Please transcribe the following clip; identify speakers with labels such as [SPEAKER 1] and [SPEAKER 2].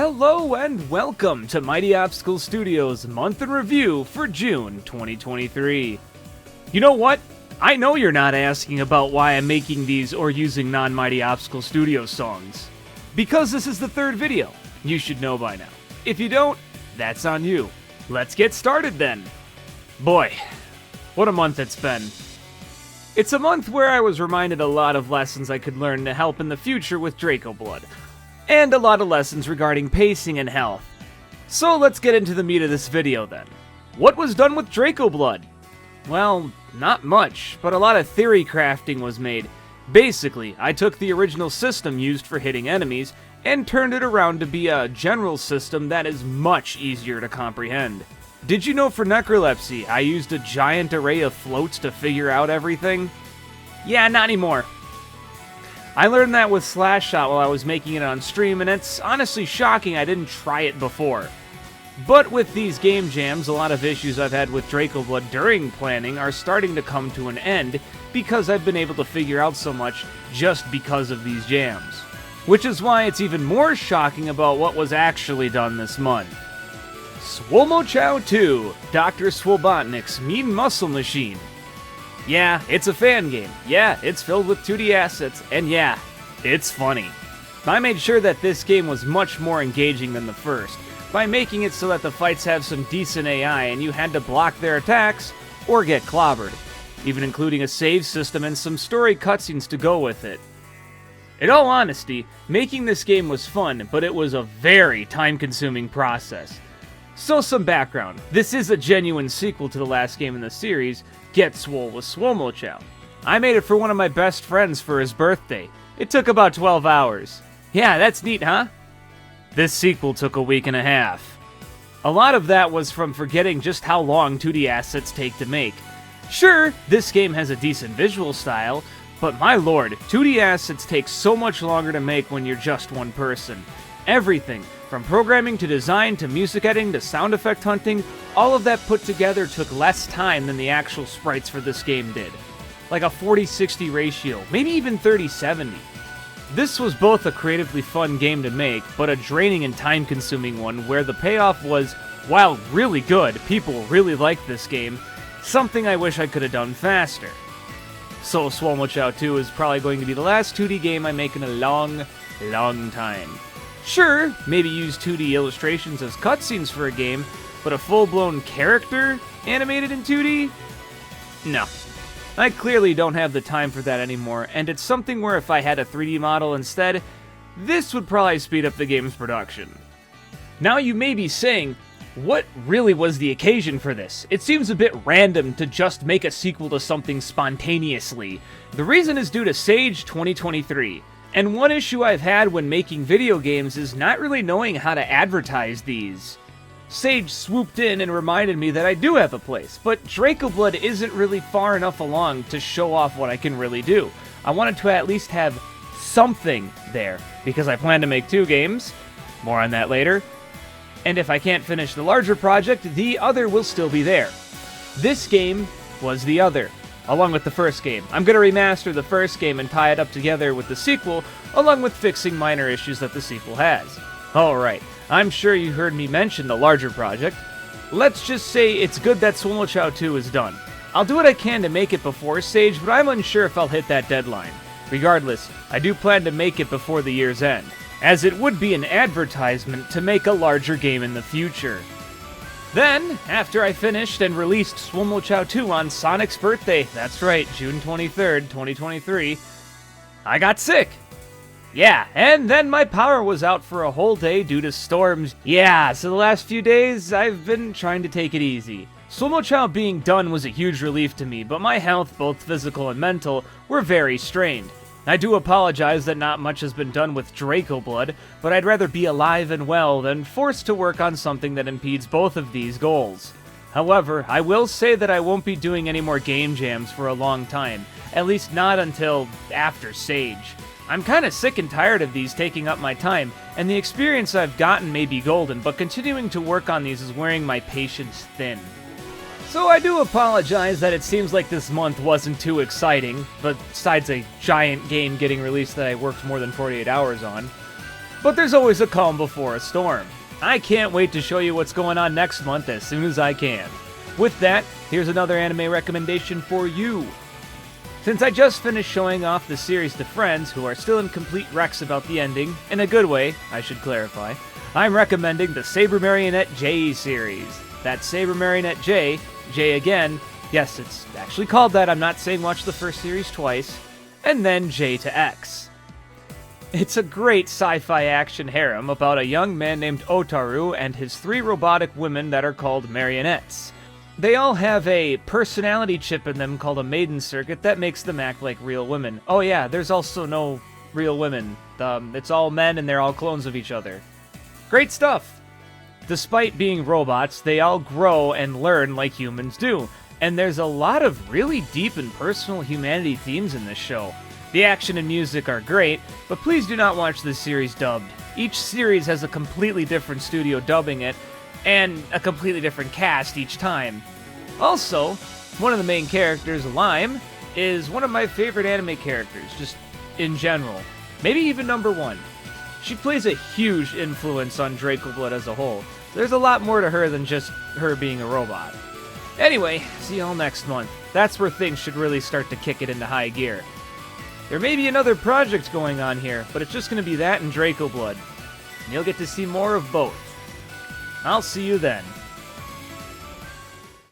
[SPEAKER 1] Hello and welcome to Mighty Obstacle Studios Month in Review for June 2023. You know what? I know you're not asking about why I'm making these or using non-Mighty Obstacle Studios songs. Because this is the third video. You should know by now. If you don't, that's on you. Let's get started then. Boy, what a month it's been. It's a month where I was reminded a lot of lessons I could learn to help in the future with Draco Blood. And a lot of lessons regarding pacing and health. So let's get into the meat of this video then. What was done with Draco Blood? Well, not much, but a lot of theory crafting was made. Basically, I took the original system used for hitting enemies and turned it around to be a general system that is much easier to comprehend. Did you know for Necrolepsy, I used a giant array of floats to figure out everything? Yeah, not anymore. I learned that with Slash Shot while I was making it on stream, and it's honestly shocking I didn't try it before. But with these game jams, a lot of issues I've had with Draco Blood during planning are starting to come to an end because I've been able to figure out so much just because of these jams. Which is why it's even more shocking about what was actually done this month. Swolemochow 2, Dr. Swolbotnik's Mean Muscle Machine. Yeah, it's a fan game. Yeah, it's filled with 2D assets. And yeah, it's funny. I made sure that this game was much more engaging than the first, by making it so that the fights have some decent AI and you had to block their attacks or get clobbered, even including a save system and some story cutscenes to go with it. In all honesty, making this game was fun, but it was a very time-consuming process. So some background. This is a genuine sequel to the last game in the series, Get Swole with Swolemochow. I made it for one of my best friends for his birthday. It took about 12 hours. Yeah, that's neat, huh? This sequel took a week and a half. A lot of that was from forgetting just how long 2D assets take to make. Sure, this game has a decent visual style, but my lord, 2D assets take so much longer to make when you're just one person. Everything, from programming to design to music editing to sound effect hunting, all of that put together took less time than the actual sprites for this game did. Like a 40-60 ratio, maybe even 30-70. This was both a creatively fun game to make, but a draining and time-consuming one where the payoff was, while really good, people really liked this game, something I wish I could have done faster. So Swolemochow 2 is probably going to be the last 2D game I make in a long, long time. Sure, maybe use 2D illustrations as cutscenes for a game, but a full-blown character animated in 2D? No. I clearly don't have the time for that anymore, and it's something where if I had a 3D model instead, this would probably speed up the game's production. Now you may be saying, what really was the occasion for this? It seems a bit random to just make a sequel to something spontaneously. The reason is due to Sage 2023. And one issue I've had when making video games is not really knowing how to advertise these. Sage swooped in and reminded me that I do have a place, but Draco Blood isn't really far enough along to show off what I can really do. I wanted to at least have something there, because I plan to make 2 games. More on that later. And if I can't finish the larger project, the other will still be there. This game was the other. Along with the first game. I'm going to remaster the first game and tie it up together with the sequel, along with fixing minor issues that the sequel has. Alright, I'm sure you heard me mention the larger project. Let's just say it's good that Swolemochow 2 is done. I'll do what I can to make it before Sage, but I'm unsure if I'll hit that deadline. Regardless, I do plan to make it before the year's end, as it would be an advertisement to make a larger game in the future. Then, after I finished and released Swolemochow 2 on Sonic's birthday, that's right, June 23rd, 2023, I got sick. Yeah, and then my power was out for a whole day due to storms. Yeah, so the last few days, I've been trying to take it easy. Swolemochow being done was a huge relief to me, but my health, both physical and mental, were very strained. I do apologize that not much has been done with Draco Blood, but I'd rather be alive and well than forced to work on something that impedes both of these goals. However, I will say that I won't be doing any more game jams for a long time, at least not until after Sage. I'm kinda sick and tired of these taking up my time, and the experience I've gotten may be golden, but continuing to work on these is wearing my patience thin. So I do apologize that it seems like this month wasn't too exciting, besides a giant game getting released that I worked more than 48 hours on. But there's always a calm before a storm. I can't wait to show you what's going on next month as soon as I can. With that, here's another anime recommendation for you. Since I just finished showing off the series to friends who are still in complete wrecks about the ending, in a good way, I should clarify, I'm recommending the Saber Marionette J series. That's Saber Marionette J, J again, yes, it's actually called that, I'm not saying watch the first series twice, and then J to X. It's a great sci-fi action harem about a young man named Otaru and his 3 robotic women that are called marionettes. They all have a personality chip in them called a maiden circuit that makes them act like real women. Oh yeah, there's also no real women. It's all men and they're all clones of each other. Great stuff! Despite being robots, they all grow and learn like humans do. And there's a lot of really deep and personal humanity themes in this show. The action and music are great, but please do not watch this series dubbed. Each series has a completely different studio dubbing it, and a completely different cast each time. Also, one of the main characters, Lime, is one of my favorite anime characters, just in general. Maybe even number 1. She plays a huge influence on Draco Blood as a whole. There's a lot more to her than just her being a robot. Anyway, see y'all next month. That's where things should really start to kick it into high gear. There may be another project going on here, but it's just going to be that and Draco Blood. And you'll get to see more of both. I'll see you then.